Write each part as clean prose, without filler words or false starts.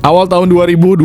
Awal tahun 2025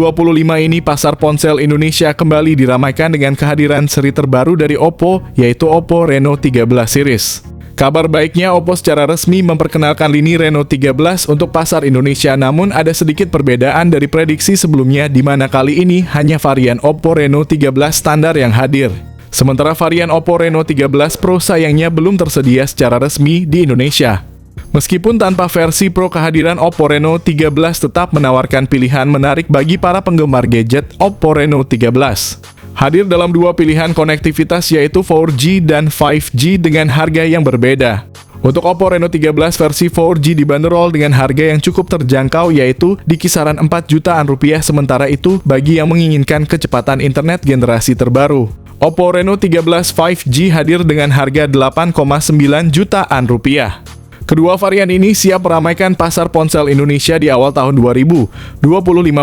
ini pasar ponsel Indonesia kembali diramaikan dengan kehadiran seri terbaru dari Oppo, yaitu Oppo Reno 13 series. Kabar baiknya, Oppo secara resmi memperkenalkan lini Reno 13 untuk pasar Indonesia, namun ada sedikit perbedaan dari prediksi sebelumnya di mana kali ini hanya varian Oppo Reno 13 standar yang hadir. Sementara varian Oppo Reno 13 Pro sayangnya belum tersedia secara resmi di Indonesia. Meskipun tanpa versi Pro, kehadiran Oppo Reno 13 tetap menawarkan pilihan menarik bagi para penggemar gadget. Oppo Reno 13 hadir dalam dua pilihan konektivitas, yaitu 4G dan 5G dengan harga yang berbeda. Untuk Oppo Reno 13 versi 4G dibanderol dengan harga yang cukup terjangkau, yaitu di kisaran 4 jutaan rupiah. Sementara itu, bagi yang menginginkan kecepatan internet generasi terbaru, Oppo Reno 13 5G hadir dengan harga 8,9 jutaan rupiah. Kedua varian ini siap meramaikan pasar ponsel Indonesia di awal tahun 2025.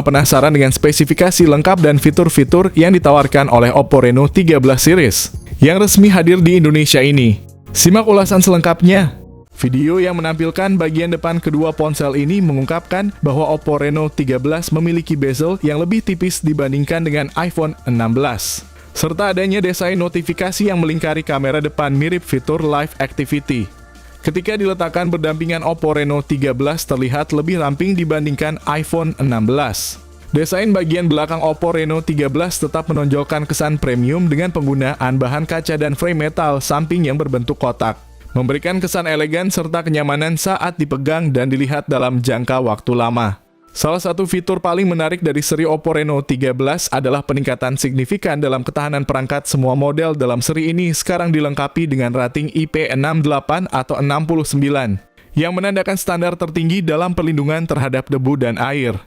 Penasaran dengan spesifikasi lengkap dan fitur-fitur yang ditawarkan oleh Oppo Reno 13 series yang resmi hadir di Indonesia ini? Simak ulasan selengkapnya. Video yang menampilkan bagian depan kedua ponsel ini mengungkapkan bahwa Oppo Reno 13 memiliki bezel yang lebih tipis dibandingkan dengan iPhone 16. Serta adanya desain notifikasi yang melingkari kamera depan mirip fitur Live Activity. Ketika diletakkan berdampingan, Oppo Reno 13 terlihat lebih ramping dibandingkan iPhone 16. Desain bagian belakang Oppo Reno 13 tetap menonjolkan kesan premium dengan penggunaan bahan kaca dan frame metal samping yang berbentuk kotak, memberikan kesan elegan serta kenyamanan saat dipegang dan dilihat dalam jangka waktu lama. Salah satu fitur paling menarik dari seri Oppo Reno 13 adalah peningkatan signifikan dalam ketahanan perangkat. Semua model dalam seri ini sekarang dilengkapi dengan rating IP68 atau 69, yang menandakan standar tertinggi dalam perlindungan terhadap debu dan air.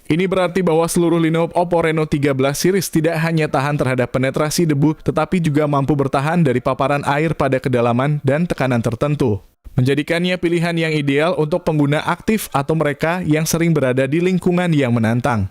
Ini berarti bahwa seluruh lineup Oppo Reno 13 series tidak hanya tahan terhadap penetrasi debu, tetapi juga mampu bertahan dari paparan air pada kedalaman dan tekanan tertentu, menjadikannya pilihan yang ideal untuk pengguna aktif atau mereka yang sering berada di lingkungan yang menantang.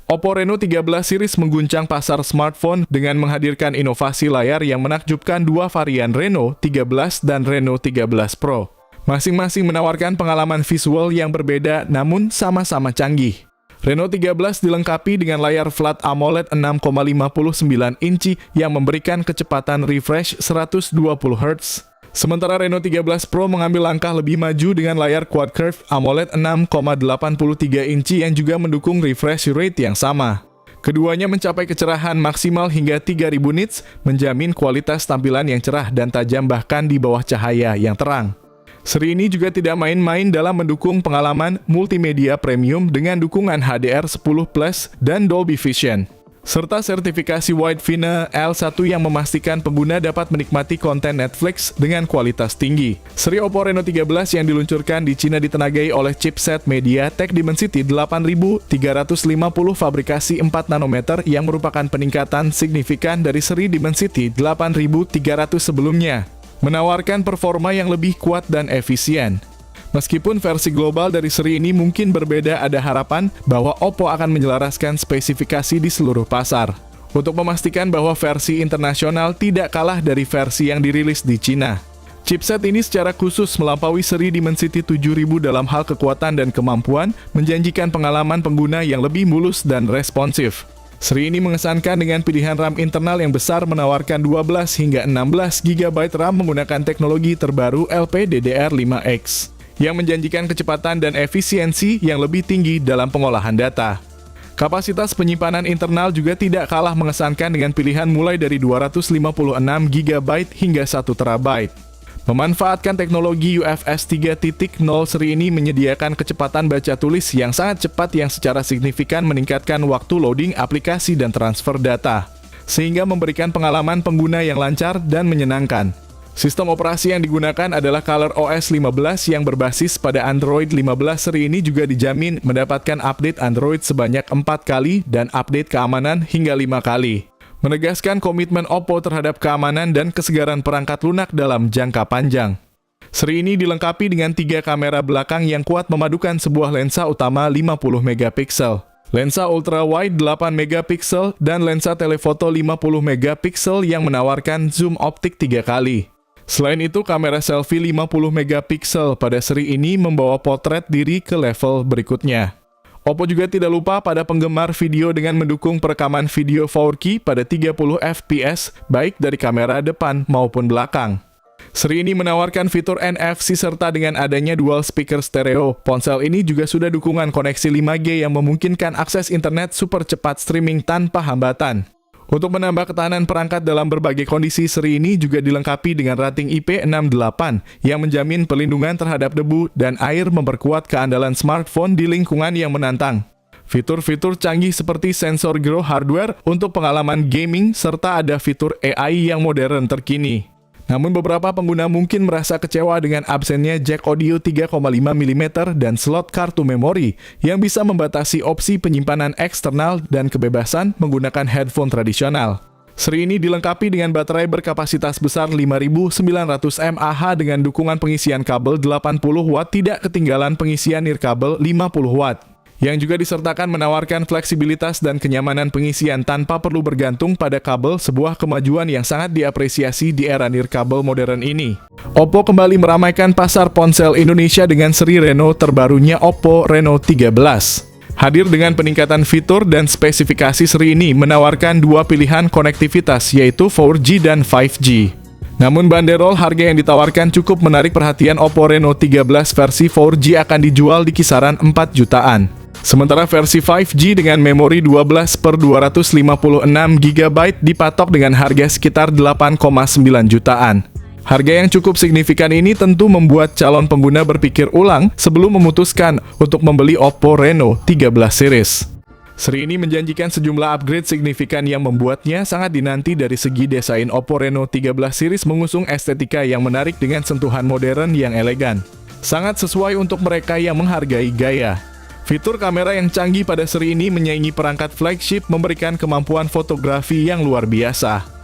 Oppo Reno 13 series mengguncang pasar smartphone dengan menghadirkan inovasi layar yang menakjubkan. Dua varian Reno 13 dan Reno 13 Pro masing-masing menawarkan pengalaman visual yang berbeda namun sama-sama canggih. Reno 13 dilengkapi dengan layar Flat AMOLED 6,59 inci yang memberikan kecepatan refresh 120 Hz. Sementara Reno 13 Pro mengambil langkah lebih maju dengan layar Quad Curve AMOLED 6,83 inci yang juga mendukung refresh rate yang sama. Keduanya mencapai kecerahan maksimal hingga 3000 nits, menjamin kualitas tampilan yang cerah dan tajam bahkan di bawah cahaya yang terang. Seri ini juga tidak main-main dalam mendukung pengalaman multimedia premium dengan dukungan HDR10+ dan Dolby Vision, serta sertifikasi Widevina L1 yang memastikan pengguna dapat menikmati konten Netflix dengan kualitas tinggi. Seri Oppo Reno 13 yang diluncurkan di Cina ditenagai oleh chipset MediaTek Dimensity 8350 fabrikasi 4 nanometer yang merupakan peningkatan signifikan dari seri Dimensity 8300 sebelumnya, menawarkan performa yang lebih kuat dan efisien. Meskipun versi global dari seri ini mungkin berbeda, ada harapan bahwa Oppo akan menyelaraskan spesifikasi di seluruh pasar untuk memastikan bahwa versi internasional tidak kalah dari versi yang dirilis di Cina. Chipset ini secara khusus melampaui seri Dimensity 7000 dalam hal kekuatan dan kemampuan, menjanjikan pengalaman pengguna yang lebih mulus dan responsif. Seri ini mengesankan dengan pilihan RAM internal yang besar, menawarkan 12 hingga 16 GB RAM menggunakan teknologi terbaru LPDDR5X. Yang menjanjikan kecepatan dan efisiensi yang lebih tinggi dalam pengolahan data. Kapasitas penyimpanan internal juga tidak kalah mengesankan dengan pilihan mulai dari 256 GB hingga 1 TB. Memanfaatkan teknologi UFS 3.0, seri ini menyediakan kecepatan baca tulis yang sangat cepat yang secara signifikan meningkatkan waktu loading aplikasi dan transfer data, sehingga memberikan pengalaman pengguna yang lancar dan menyenangkan. Sistem operasi yang digunakan adalah ColorOS 15 yang berbasis pada Android 15. Seri ini juga dijamin mendapatkan update Android sebanyak 4 kali dan update keamanan hingga 5 kali. Menegaskan komitmen Oppo terhadap keamanan dan kesegaran perangkat lunak dalam jangka panjang. Seri ini dilengkapi dengan 3 kamera belakang yang kuat memadukan sebuah lensa utama 50 megapiksel, lensa ultra wide 8 megapiksel, dan lensa telefoto 50 megapiksel yang menawarkan zoom optik 3 kali. Selain itu, kamera selfie 50 megapiksel pada seri ini membawa potret diri ke level berikutnya. Oppo juga tidak lupa pada penggemar video dengan mendukung perekaman video 4K pada 30 fps, baik dari kamera depan maupun belakang. Seri ini menawarkan fitur NFC serta dengan adanya dual speaker stereo. Ponsel ini juga sudah dukungan koneksi 5G yang memungkinkan akses internet super cepat streaming tanpa hambatan. Untuk menambah ketahanan perangkat dalam berbagai kondisi, seri ini juga dilengkapi dengan rating IP68 yang menjamin perlindungan terhadap debu dan air, memperkuat keandalan smartphone di lingkungan yang menantang. Fitur-fitur canggih seperti sensor gyro hardware untuk pengalaman gaming serta ada fitur AI yang modern terkini. Namun beberapa pengguna mungkin merasa kecewa dengan absennya jack audio 3,5 mm dan slot kartu memori yang bisa membatasi opsi penyimpanan eksternal dan kebebasan menggunakan headphone tradisional. Seri ini dilengkapi dengan baterai berkapasitas besar 5900 mAh dengan dukungan pengisian kabel 80 Watt, tidak ketinggalan pengisian nirkabel 50 Watt. Yang juga disertakan menawarkan fleksibilitas dan kenyamanan pengisian tanpa perlu bergantung pada kabel, sebuah kemajuan yang sangat diapresiasi di era nirkabel modern ini. Oppo kembali meramaikan pasar ponsel Indonesia dengan seri Reno terbarunya Oppo Reno 13. Hadir dengan peningkatan fitur dan spesifikasi, seri ini menawarkan dua pilihan konektivitas yaitu 4G dan 5G. Namun banderol harga yang ditawarkan cukup menarik perhatian. Oppo Reno 13 versi 4G akan dijual di kisaran 4 jutaan. Sementara versi 5G dengan memori 12/256 GB dipatok dengan harga sekitar 8,9 jutaan. Harga yang cukup signifikan ini tentu membuat calon pengguna berpikir ulang sebelum memutuskan untuk membeli Oppo Reno 13 series. Seri ini menjanjikan sejumlah upgrade signifikan yang membuatnya sangat dinanti. Dari segi desain, Oppo Reno 13 series mengusung estetika yang menarik dengan sentuhan modern yang elegan. Sangat sesuai untuk mereka yang menghargai gaya. Fitur kamera yang canggih pada seri ini menyaingi perangkat flagship, memberikan kemampuan fotografi yang luar biasa.